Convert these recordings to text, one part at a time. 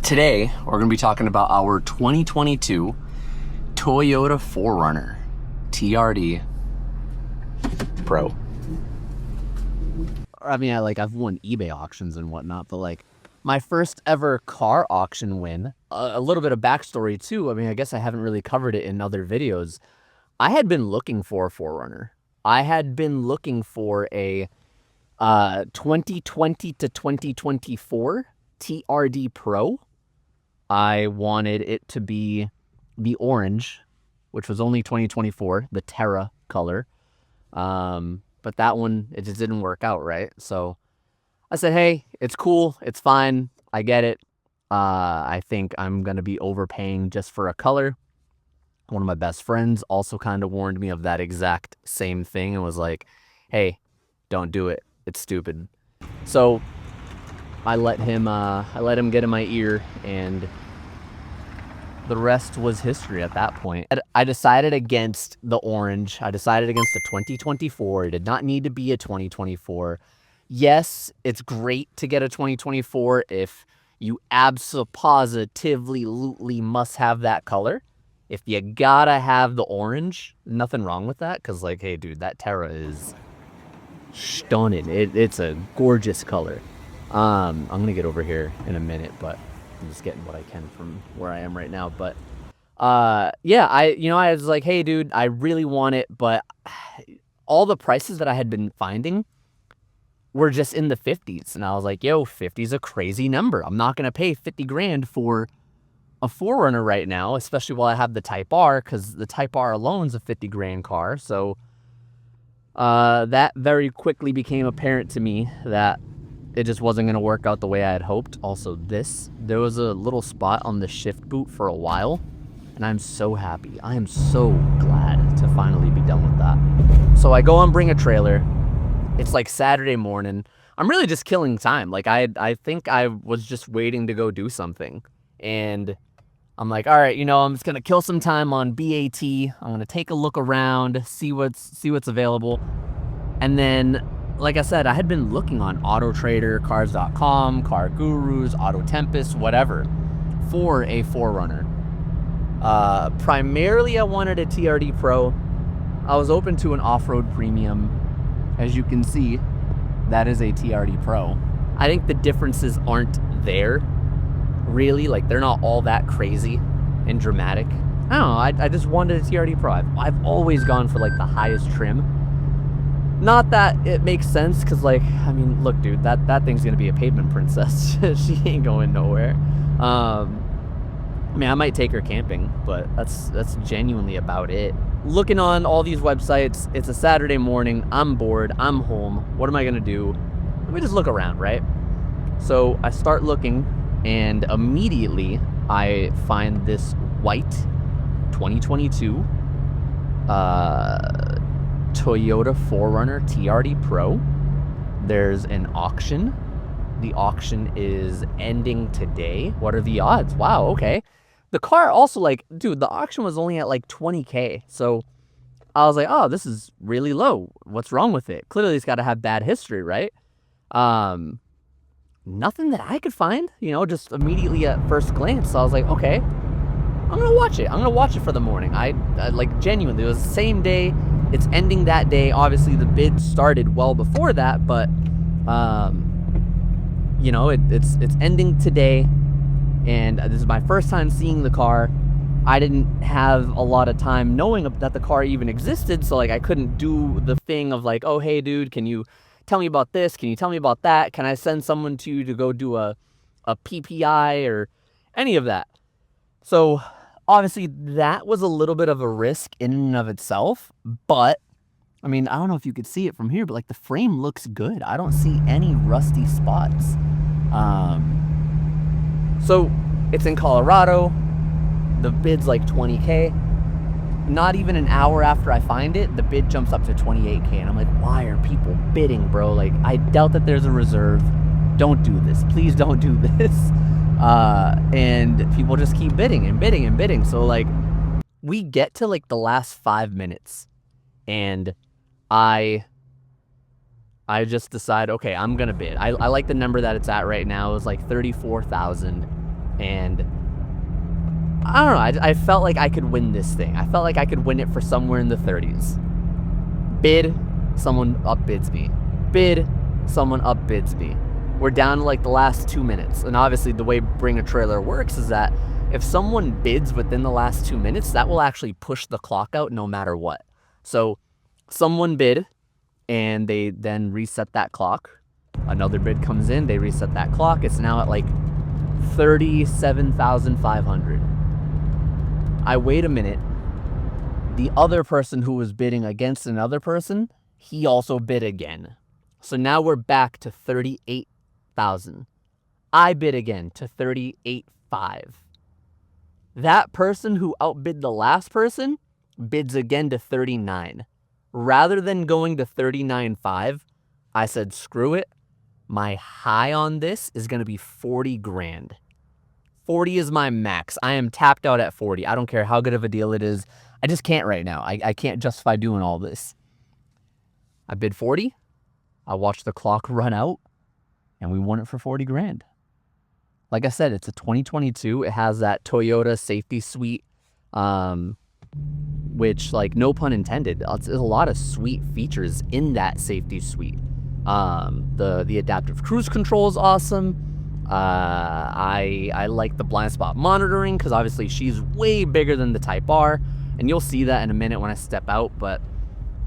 Today, we're going to be talking about our 2022 Toyota 4Runner TRD Pro. I mean, I've won eBay auctions and whatnot, but like my first ever car auction win, a little bit of backstory too. I mean, I guess I haven't really covered it in other videos. I had been looking for a 4Runner. I had been looking for a 2020 to 2024 TRD Pro. I wanted it to be the orange, which was only 2024, the Terra color. But that one, it just didn't work out, right? So I said, hey, it's cool. It's fine. I get it. I think I'm going to be overpaying just for a color. One of my best friends also kind of warned me of that exact same thing and was like, hey, don't do it. It's stupid. So I let him get in my ear, and the rest was history at that point. I decided against the orange. I decided against the 2024. It did not need to be a 2024. Yes, it's great to get a 2024 if you absolutely must have that color. If you gotta have the orange, nothing wrong with that, because like, hey dude, that Terra is stunning. It's a gorgeous color. I'm gonna get over here in a minute, but I'm just getting what I can from where I am right now. But yeah, I was like, hey dude, I really want it, but all the prices that I had been finding were just in the 50s, and I was like, yo, 50 is a crazy number. I'm not gonna pay 50 grand for a 4Runner right now, especially while I have the Type R, because the Type R alone is a 50 grand car. So that very quickly became apparent to me that it just wasn't going to work out the way I had hoped. Also, there was a little spot on the shift boot for a while, and I'm so happy. I am so glad to finally be done with that. So I go and bring a trailer. It's like Saturday morning. I'm really just killing time. Like I think I was just waiting to go do something, and I'm like, all right, I'm just gonna kill some time on BAT. I'm gonna take a look around, see what's available. And then, like I said, I had been looking on Auto Trader, Cars.com, Car Gurus, Auto Tempest, whatever, for a 4Runner. Primarily, I wanted a TRD Pro. I was open to an off-road premium. As you can see, that is a TRD Pro. I think the differences aren't there. Really, like they're not all that crazy and dramatic. I don't know, I just wanted a TRD Pro. I've always gone for like the highest trim. Not that it makes sense, because like, I mean, look dude, that thing's gonna be a pavement princess. She ain't going nowhere. I mean, I might take her camping, but that's genuinely about it. Looking on all these websites, it's a Saturday morning, I'm bored, I'm home, what am I gonna do? Let me just look around, right? So I start looking, and immediately I find this white 2022 Toyota 4Runner TRD Pro. There's an auction. The auction is ending today. What are the odds? Wow, okay. The car also, like, dude, the auction was only at like 20K. So I was like, oh, this is really low. What's wrong with it? Clearly it's got to have bad history, right? Nothing that I could find, just immediately at first glance. So I was like, okay, I'm going to watch it. I'm going to watch it for the morning. I like, genuinely, it was the same day. It's ending that day. Obviously, the bid started well before that, but, it's ending today. And this is my first time seeing the car. I didn't have a lot of time knowing that the car even existed. So, like, I couldn't do the thing of like, oh, hey, dude, can you tell me about this? Can you tell me about that? Can I send someone to you to go do a PPI or any of that? So obviously that was a little bit of a risk in and of itself, but I mean, I don't know if you could see it from here, but like the frame looks good. I don't see any rusty spots. So it's in Colorado. The bid's like 20K. Not even an hour after I find it, the bid jumps up to 28K. And I'm like, why are people bidding, bro? Like, I doubt that there's a reserve. Don't do this. Please don't do this. And people just keep bidding and bidding and bidding. So, like, we get to, like, the last 5 minutes. And I just decide, okay, I'm going to bid. I like the number that it's at right now. It's like 34,000. And I don't know, I felt like I could win this thing. I felt like I could win it for somewhere in the 30s. Bid, someone upbids me. Bid, someone upbids me. We're down to like the last 2 minutes. And obviously the way Bring a Trailer works is that if someone bids within the last 2 minutes, that will actually push the clock out no matter what. So someone bid and they then reset that clock. Another bid comes in, they reset that clock. It's now at like 37,500. I wait a minute. The other person who was bidding against another person, he also bid again. So now we're back to 38,000. I bid again to 38.5. That person who outbid the last person bids again to 39. Rather than going to 39.5, I said, screw it. My high on this is going to be 40 grand. 40 is my max. I am tapped out at 40. I don't care how good of a deal it is. I just can't right now. I can't justify doing all this. I bid 40. I watched the clock run out, and we won it for 40 grand. Like I said, it's a 2022. It has that Toyota safety suite, which, like, no pun intended, there's a lot of sweet features in that safety suite. The adaptive cruise control is awesome. I like the blind spot monitoring because obviously she's way bigger than the Type R, and you'll see that in a minute when I step out. But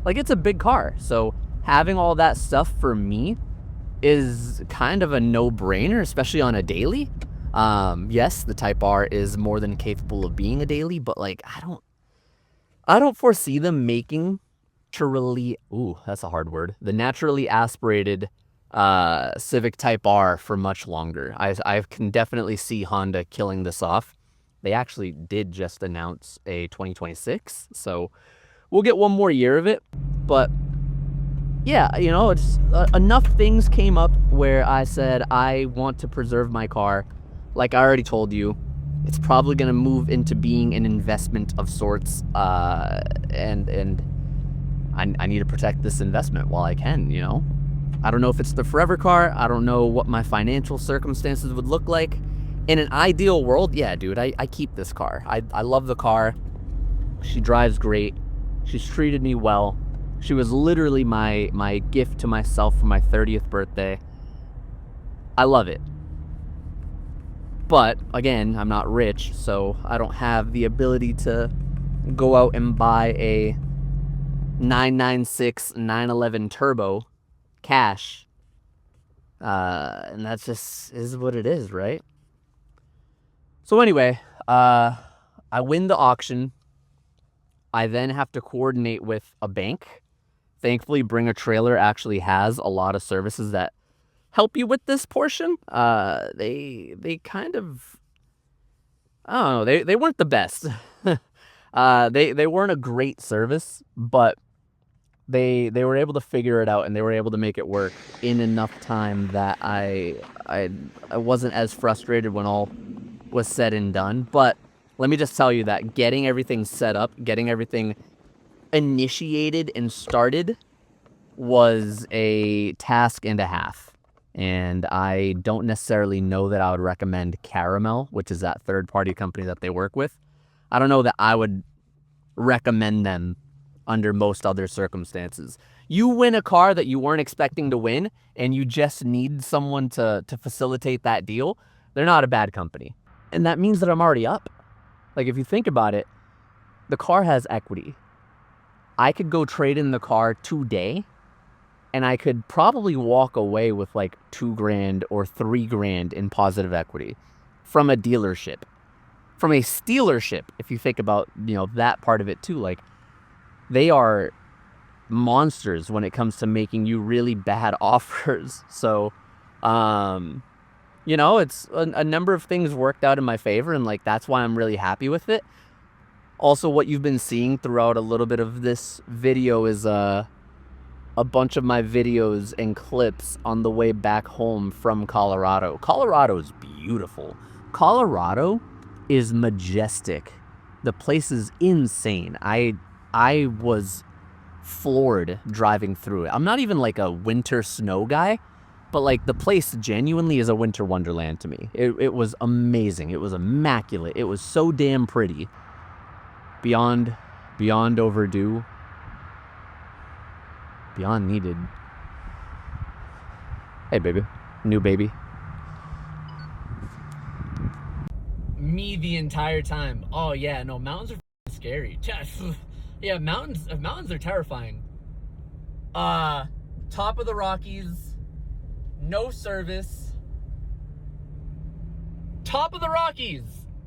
like, it's a big car, so having all that stuff for me is kind of a no-brainer, especially on a daily. Yes, the Type R is more than capable of being a daily, but like, I don't foresee them making that's a hard word. The naturally aspirated Civic Type R for much longer. I can definitely see Honda killing this off. They actually did just announce a 2026, so we'll get one more year of it. But yeah, you know, it's enough things came up where I said I want to preserve my car. Like I already told you, it's probably going to move into being an investment of sorts, and I need to protect this investment while I can, you know. I don't know if it's the forever car. I don't know what my financial circumstances would look like. In an ideal world, yeah, dude, I keep this car. I love the car. She drives great. She's treated me well. She was literally my gift to myself for my 30th birthday. I love it. But, again, I'm not rich, so I don't have the ability to go out and buy a 996 911 turbo cash. And that just is what it is, right? So anyway, I win the auction. I then have to coordinate with a bank. Thankfully, Bring a Trailer actually has a lot of services that help you with this portion. They kind of, I don't know, they weren't the best. They weren't a great service, but they were able to figure it out, and they were able to make it work in enough time that I wasn't as frustrated when all was said and done. But let me just tell you that getting everything set up, getting everything initiated and started was a task and a half. And I don't necessarily know that I would recommend Caramel, which is that third-party company that they work with. I don't know that I would recommend them under most other circumstances. You win a car that you weren't expecting to win, and you just need someone to facilitate that deal, they're not a bad company. And that means that I'm already up. Like, if you think about it, the car has equity. I could go trade in the car today, and I could probably walk away with like $2,000 or $3,000 in positive equity from a dealership. From a stealership, if you think about, you know, that part of it too, like, they are monsters when it comes to making you really bad offers. So, you know, it's a number of things worked out in my favor, and like, that's why I'm really happy with it. Also, what you've been seeing throughout a little bit of this video is a bunch of my videos and clips on the way back home from Colorado. Colorado is beautiful. Colorado is majestic. The place is insane. I was floored driving through it. I'm not even like a winter snow guy, But like the place genuinely is a winter wonderland to me. It was amazing. It was immaculate. It was so damn pretty. Beyond overdue. Beyond needed. Hey baby. New baby. Me the entire time. Oh yeah, no, mountains are scary. Yeah, mountains are terrifying. Top of the Rockies, no service. Top of the Rockies.